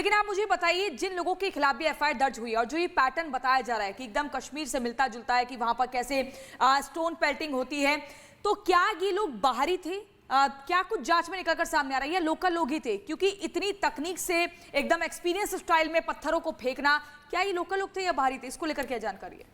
लेकिन आप मुझे बताइए, जिन लोगों के खिलाफ भी एफआईआर दर्ज हुई और जो ये पैटर्न बताया जा रहा है कि एकदम कश्मीर से मिलता जुलता है कि वहां पर कैसे स्टोन पेल्टिंग होती है, तो क्या ये लोग बाहरी थे? क्या कुछ जांच में निकलकर सामने आ रहा है या लोकल लोग ही थे? क्योंकि इतनी तकनीक से एकदम एक्सपीरियंस स्टाइल में पत्थरों को फेंकना, क्या ये लोकल लोग थे या बाहरी थे? इसको लेकर क्या जानकारी है?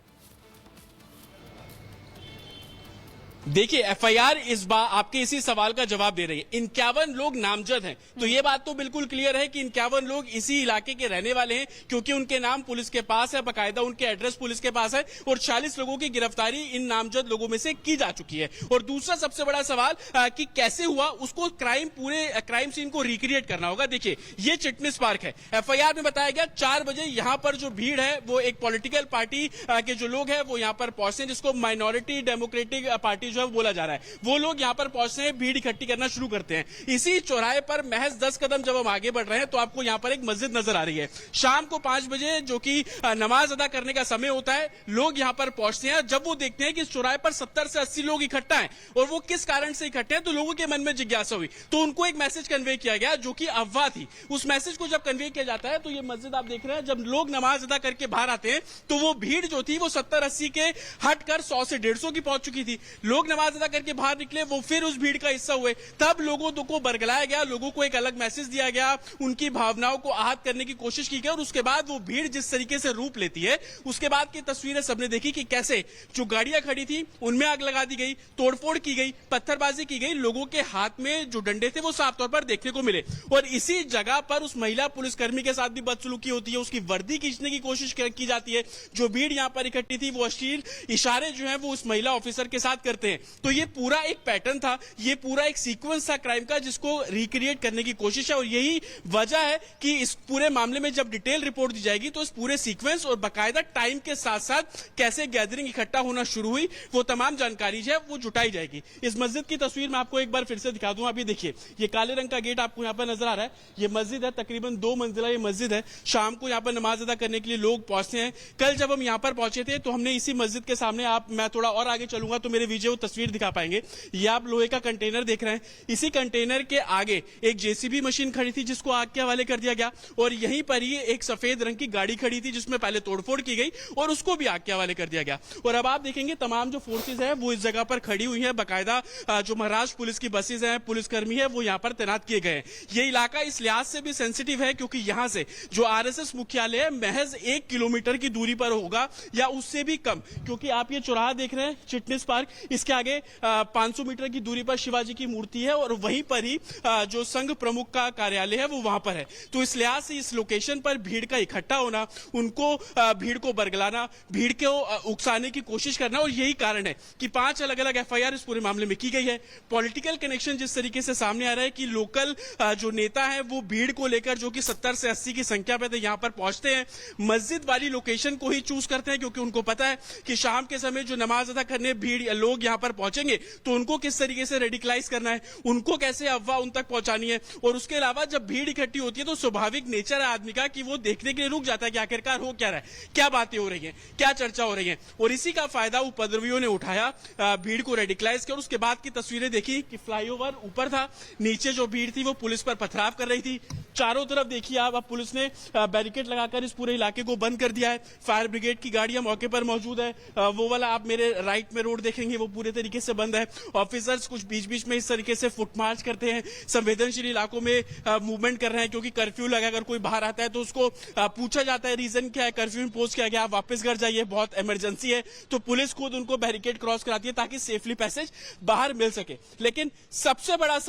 देखिए, एफआईआर इस बार आपके इसी सवाल का जवाब दे रही है। 51 लोग नामजद हैं, तो ये बात तो बिल्कुल क्लियर है कि 51 लोग इसी इलाके के रहने वाले हैं, क्योंकि उनके नाम पुलिस के पास है, बाकायदा उनके एड्रेस पुलिस के पास है, और 40 लोगों की गिरफ्तारी इन नामजद लोगों में से की जा चुकी है। और दूसरा सबसे बड़ा सवाल कि कैसे हुआ, उसको पूरे क्राइम सीन को रिक्रिएट करना होगा। देखिए, ये चिटनिस पार्क है। एफआईआर में बताया गया 4 बजे यहाँ पर जो भीड़ है वो एक पॉलिटिकल पार्टी के जो लोग हैं वो यहाँ पर पहुंचे, जिसको माइनॉरिटी डेमोक्रेटिक पार्टी जो है बोला जा रहा है। वो लोग यहां पर पहुंचते हैं, भीड़ इकट्ठी करना शुरू करते हैं। इसी चौराहे पर महज 10 कदम जब हम आगे बढ़ रहे हैं तो आपको यहां पर एक मस्जिद नजर आ रही है। शाम को 5 बजे जो कि नमाज अदा करने का समय होता है, लोग यहां पर पहुंचते हैं। जब वो देखते हैं कि इस चौराहे पर 70 से 80 लोग इकट्ठा हैं और वो किस कारण से इकट्ठे हैं, तो लोगों के मन में जिज्ञासा हुई, तो उनको एक मैसेज कन्वे किया गया जो कि अफवाह थी। उस मैसेज को जब कन्वे किया जाता है तो ये मस्जिद आप देख रहे हैं, जब लोग नमाज अदा करके बाहर आते हैं तो वो भीड़ जो थी वो 70-80 के हटकर 100 से 150 की पहुंच चुकी थी। लोग नमाज अदा करके बाहर निकले, वो फिर उस भीड़ का हिस्सा हुए। तब लोगों को बरगलाया गया, लोगों को एक अलग मैसेज दिया गया, उनकी भावनाओं को आहत करने की कोशिश की गई। और उसके बाद वो भीड़ जिस तरीके से रूप लेती है, उसके बाद की तस्वीरें सबने देखी कि कैसे जो गाड़ियां खड़ी थी उनमें आग लगा दी गई, तोड़फोड़ की गई, पत्थरबाजी की गई। लोगों के हाथ में जो डंडे थे वो साफ तौर पर देखने को मिले। और इसी जगह पर उस महिला पुलिसकर्मी के साथ भी बदसलूकी होती है, उसकी वर्दी खींचने की कोशिश की जाती है। जो भीड़ यहां पर इकट्ठी थी वो अश्लील इशारे जो है वो उस महिला ऑफिसर के साथ करते हैं। तो ये पूरा एक पैटर्न था, ये पूरा एक सीक्वेंस था क्राइम का, जिसको रिक्रिएट करने की कोशिश है। और यही वजह है कि इस पूरे मामले में जब डिटेल रिपोर्ट दी जाएगी तो इस पूरे सीक्वेंस और बाकायदा टाइम के साथ साथ कैसे गैदरिंग इकट्ठा होना शुरू हुई, वो तमाम जानकारी जो है वो जुटाई जाएगी। इस मस्जिद की तस्वीर मैं आपको एक बार फिर से दिखा दूं। अभी देखिए, ये काले रंग का गेट आपको यहाँ पर नजर आ रहा है, ये मस्जिद है, तकरीबन 2 मंजिला ये मस्जिद है। शाम को यहाँ पर नमाज अदा करने के लिए लोग पहुंचते हैं। कल जब हम यहाँ पर पहुंचे थे तो हमने इसी मस्जिद के सामने, मैं थोड़ा और आगे चलूंगा तो मेरे वीडियो तस्वीर दिखा पाएंगे, ये आप लोहे का कंटेनर देख रहे हैं। इसी कंटेनर के आगे एक जेसीबी मशीन खड़ी थी जिसको आग के हवाले कर दिया गया, और यहीं पर ही एक सफेद रंग की गाड़ी खड़ी थी जिसमें पहले तोड़फोड़ की गई और उसको भी आग के हवाले कर दिया गया। और अब आप देखेंगे तमाम जो फोर्सेज है वो इस जगह पर खड़ी हुई है, बाकायदा जो महाराष्ट्र पुलिस की बसेज हैं, पुलिसकर्मी है, वो यहाँ पर तैनात किए गए हैं। ये इलाका इस लिहाज से भी सेंसिटिव है क्योंकि यहाँ से जो आरएसएस मुख्यालय है महज 1 किलोमीटर की दूरी पर होगा या उससे भी कम, क्योंकि आप ये चौराहा देख रहे हैं चिटनिस पार्क, इसके आगे 500 मीटर की दूरी पर शिवाजी की मूर्ति है और वहीं पर ही जो संघ प्रमुख का कार्यालय है वो वहां पर है। तो इस लिहाज से इस लोकेशन पर भीड़ का इकट्ठा होना, उनको भीड़ को बरगलाना, भीड़ को उकसाने की कोशिश करना, और यही कारण है कि 5 अलग अलग एफआईआर इस पूरे मामले में की गई है। पॉलिटिकल कनेक्शन जिस तरीके से सामने आ रहा है कि लोकल जो नेता है वो भीड़ को लेकर जो कि 70 से 80 की संख्या पे यहां पर पहुंचते हैं, मस्जिद वाली लोकेशन को ही चूज करते हैं क्योंकि उनको पता है कि शाम के समय जो नमाज अदा करने भीड़ लोग यहां पर पहुंचेंगे तो उनको किस तरीके से रेडिकलाइज करना है, उनको कैसे अफवाह उन तक पहुंचानी है। और उसके अलावा जब भीड़ इकट्ठी होती है तो स्वाभाविक नेचर है आदमी का कि वो देखने के लिए रुक जाता है कि आखिरकार हो क्या रहा है, क्या बातें हो रही हैं, क्या चर्चा हो रही है। और इसी का फायदा उपद्रवियों ने उठाया, भीड़ को रेडिकलाइज किया। और उसके बाद की तस्वीरें देखी कि फ्लाईओवर ऊपर था, नीचे जो भीड़ थी वो पुलिस पर पथराव कर रही थी। चारों तरफ देखिए आप, अब पुलिस ने बैरिकेड लगाकर इस पूरे इलाके को बंद कर दिया है। फायर ब्रिगेड की गाड़ियां मौके पर मौजूद है। वो वाला आप मेरे राइट में रोड देखेंगे वो पूरे तरीके से बंद है। ऑफिसर्स कुछ बीच बीच में इस तरीके से फुट मार्च करते हैं, संवेदनशील इलाकों में मूवमेंट कर रहे हैं क्योंकि कर्फ्यू लगा, अगर कोई बाहर आता है तो उसको पूछा जाता है रीजन क्या है, कर्फ्यू इम्पोज किया गया, आप वापस घर जाइए, बहुत इमरजेंसी है। तो पुलिस खुद उनको बैरिकेड क्रॉस कराती है ताकि सेफली पैसेज बाहर मिल सके। लेकिन सबसे बड़ा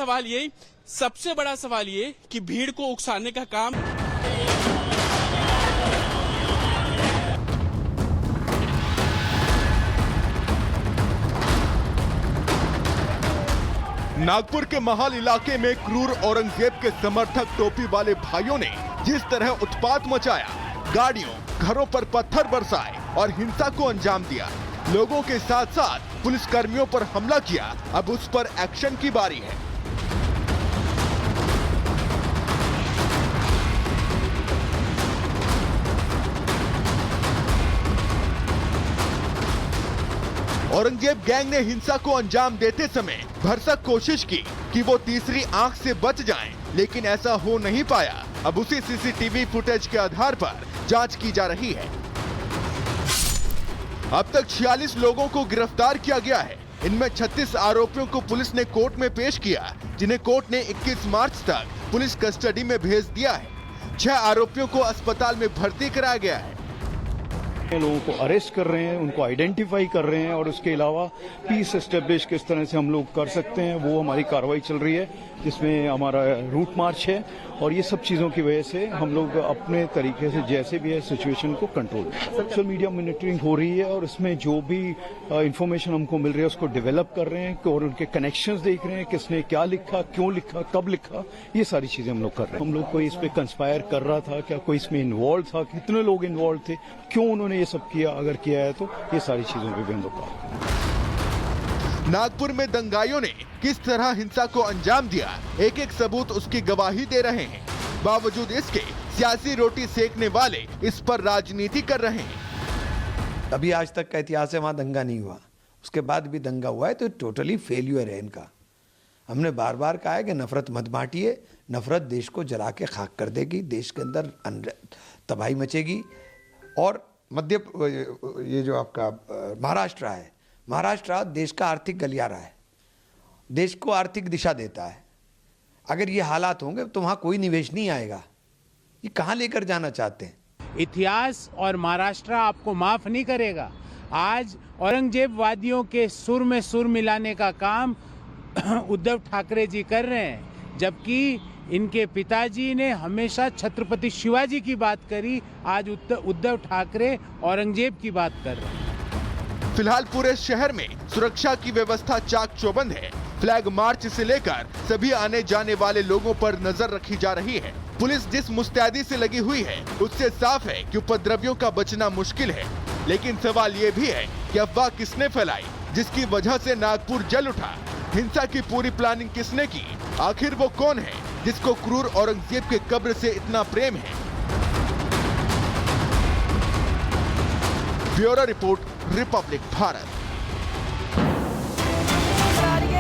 सवाल ये कि भीड़ को उकसाने का काम नागपुर के महाल इलाके में क्रूर औरंगजेब के समर्थक टोपी वाले भाइयों ने जिस तरह उत्पात मचाया, गाड़ियों, घरों पर पत्थर बरसाए और हिंसा को अंजाम दिया, लोगों के साथ साथ पुलिसकर्मियों पर हमला किया, अब उस पर एक्शन की बारी है। औरंगजेब गैंग ने हिंसा को अंजाम देते समय भरसक कोशिश की कि वो तीसरी आंख से बच जाएं, लेकिन ऐसा हो नहीं पाया। अब उसी सीसीटीवी फुटेज के आधार पर जांच की जा रही है। अब तक 46 लोगों को गिरफ्तार किया गया है। इनमें 36 आरोपियों को पुलिस ने कोर्ट में पेश किया, जिन्हें कोर्ट ने 21 मार्च तक पुलिस कस्टडी में भेज दिया है। 6 आरोपियों को अस्पताल में भर्ती कराया गया है। लोगों को अरेस्ट कर रहे हैं, उनको आइडेंटिफाई कर रहे हैं और उसके अलावा पीस एस्टेब्लिश किस तरह से हम लोग कर सकते हैं वो हमारी कार्रवाई चल रही है, जिसमें हमारा रूट मार्च है और ये सब चीज़ों की वजह से हम लोग अपने तरीके से जैसे भी है सिचुएशन को कंट्रोल। सोशल मीडिया मॉनिटरिंग हो रही है और इसमें जो भी इंफॉर्मेशन हमको मिल रही है उसको डेवलप कर रहे हैं और उनके कनेक्शंस देख रहे हैं, किसने क्या लिखा, क्यों लिखा, कब लिखा, ये सारी चीज़ें हम लोग कर रहे हैं। हम लोग कोई इस पर कंस्पायर कर रहा था क्या, कोई इसमें इन्वॉल्व था, कितने लोग इन्वॉल्व थे, क्यों उन्होंने ये सब किया, अगर किया है तो ये सारी चीज़ों पर भी हम लोग कर। नागपुर में दंगाइयों ने किस तरह हिंसा को अंजाम दिया, एक एक सबूत उसकी गवाही दे रहे हैं। बावजूद इसके सियासी रोटी सेकने वाले इस पर राजनीति कर रहे हैं। अभी आज तक का इतिहास है, वहां दंगा नहीं हुआ, उसके बाद भी दंगा हुआ है तो टोटली फेल्यूर है इनका। हमने बार बार कहा है कि नफरत मत बांटिए, नफरत देश को जला के खाक कर देगी, देश के अंदर तबाही मचेगी। और ये जो आपका महाराष्ट्र है, महाराष्ट्र देश का आर्थिक गलियारा है, देश को आर्थिक दिशा देता है। अगर ये हालात होंगे तो वहाँ कोई निवेश नहीं आएगा। ये कहाँ लेकर जाना चाहते हैं? इतिहास और महाराष्ट्र आपको माफ नहीं करेगा। आज औरंगजेबवादियों के सुर में सुर मिलाने का काम उद्धव ठाकरे जी कर रहे हैं, जबकि इनके पिताजी ने हमेशा छत्रपति शिवाजी की बात करी, आज उद्धव ठाकरे औरंगजेब की बात कर रहे हैं। फिलहाल पूरे शहर में सुरक्षा की व्यवस्था चाक चौबंद है। फ्लैग मार्च से लेकर सभी आने जाने वाले लोगों पर नजर रखी जा रही है। पुलिस जिस मुस्तैदी से लगी हुई है उससे साफ है कि उपद्रवियों का बचना मुश्किल है। लेकिन सवाल ये भी है कि अफवाह किसने फैलाई, जिसकी वजह से नागपुर जल उठा। हिंसा की पूरी प्लानिंग किसने की? आखिर वो कौन है जिसको क्रूर औरंगजेब के कब्र से इतना प्रेम है? Bureau report, Republic Bharat.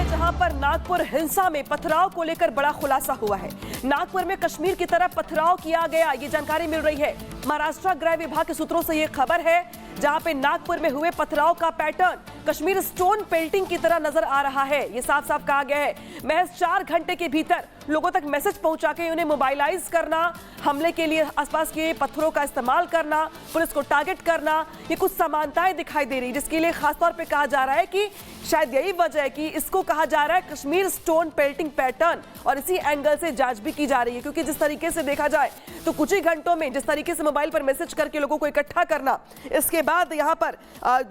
जहां पर नागपुर हिंसा में पथराव को लेकर बड़ा खुलासा हुआ है। नागपुर में कश्मीर की तरह पथराव किया गया, ये जानकारी मिल रही है। महाराष्ट्र गृह विभाग के सूत्रों से ये खबर है, जहां पे नागपुर में हुए पथराव का पैटर्न कश्मीर स्टोन पेल्टिंग की तरह नजर आ रहा है। ये साफ साफ कहा गया है। महज 4 घंटे के भीतर लोगों तक मैसेज पहुंचा के उन्हें मोबाइलाइज करना, हमले के लिए आसपास के पत्थरों का इस्तेमाल करना, पुलिस को टारगेट करना, ये कुछ समानताएं दिखाई दे रही, जिसके लिए खासतौर पे कहा जा रहा है कि शायद यही वजह है कि इसको कहा जा रहा है कश्मीर स्टोन पेल्टिंग पैटर्न। और इसी एंगल से जांच भी की जा रही है, क्योंकि जिस तरीके से देखा जाए तो कुछ ही घंटों में जिस तरीके से मोबाइल पर मैसेज करके लोगों को इकट्ठा करना, इसके बाद यहाँ पर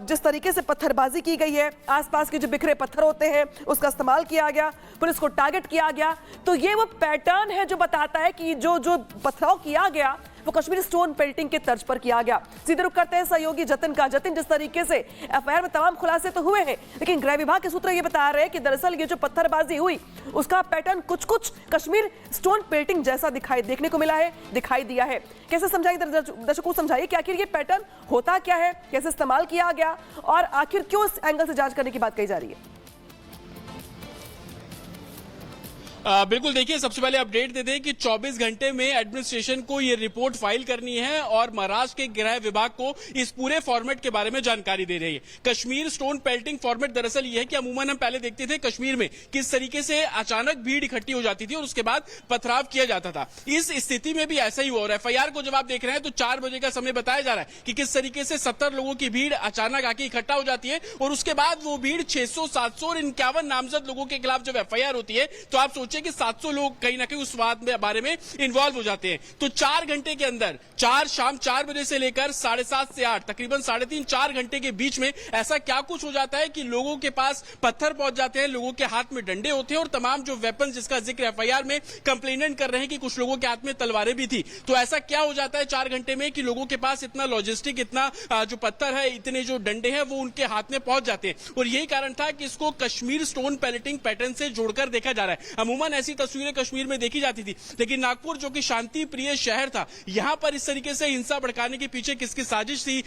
जिस तरीके से पत्थरबाजी की गई है, आसपास के जो बिखरे पत्थर होते हैं उसका इस्तेमाल किया गया, पुलिस को टारगेट किया गया, तो ये वो पैटर्न है जो बताता है कि जो पथराव किया गया वो कश्मीर स्टोन पेल्टिंग के तर्ज पर किया गया। सीधे रुख करते हैं सहयोगी जतिन का। जतिन, जिस तरीके से एफआईआर में तमाम खुलासे तो हुए हैं, लेकिन गृह विभाग के सूत्र ये बता रहे हैं कि दरअसल ये जो पत्थरबाजी हुई उसका पैटर्न कुछ कश्मीर स्टोन पेल्टिंग जैसा देखने को मिला है, दिखाई दिया है। कैसे समझाइए दर्शकों को, समझाइए कि आखिर ये पैटर्न होता क्या है, कैसे इस्तेमाल किया गया और आखिर क्यों इस एंगल से जांच करने की बात कही जा रही है? बिल्कुल, देखिए सबसे पहले अपडेट देते हैं कि 24 घंटे में एडमिनिस्ट्रेशन को ये रिपोर्ट फाइल करनी है और महाराष्ट्र के गृह विभाग को इस पूरे फॉर्मेट के बारे में जानकारी दे रही है। कश्मीर स्टोन पेल्टिंग फॉर्मेट दरअसल ये है कि अमूमन हम पहले देखते थे कश्मीर में किस तरीके से अचानक भीड़ इकट्ठी हो जाती थी और उसके बाद पथराव किया जाता था। इस स्थिति में भी ऐसा ही हुआ और एफआईआर को जब आप देख रहे हैं तो 4 बजे का समय बताया जा रहा है कि किस तरीके से 70 लोगों की भीड़ अचानक आके इकट्ठा हो जाती है और उसके बाद वो भीड़ 600, 700 और 51 नामजद लोगों के खिलाफ जब एफआईआर होती है तो आप सोचिए कि 700 लोग कहीं ना कहीं उस बारे में इन्वॉल्व हो जाते हैं। तो 4 घंटे के अंदर शाम 4 बजे से लेकर 7:30 से 8 तकरीबन 3.5-4 घंटे के बीच में ऐसा क्या कुछ हो जाता है कि लोगों के पास पत्थर पहुंच जाते हैं, लोगों के हाथ में डंडे होते हैं और तमाम जो वेपन जिसका जिक्र एफआईआर में कंप्लेनेंट कर रहे हैं कि कुछ लोगों के हाथ में तलवारें भी थी। तो ऐसा क्या हो जाता है 4 घंटे में कि लोगों के पास इतना लॉजिस्टिक, इतना जो पत्थर है, इतने जो डंडे हैं वो उनके हाथ में पहुंच जाते हैं। और यही कारण था कि इसको कश्मीर स्टोन पेल्टिंग पैटर्न से जोड़कर देखा जा रहा है। अमूमन ऐसी तस्वीरें कश्मीर में देखी जाती थी, लेकिन नागपुर जो कि शांति प्रिय शहर था, यहां पर इस तरीके से हिंसा भड़काने के पीछे किसकी साजिश थी,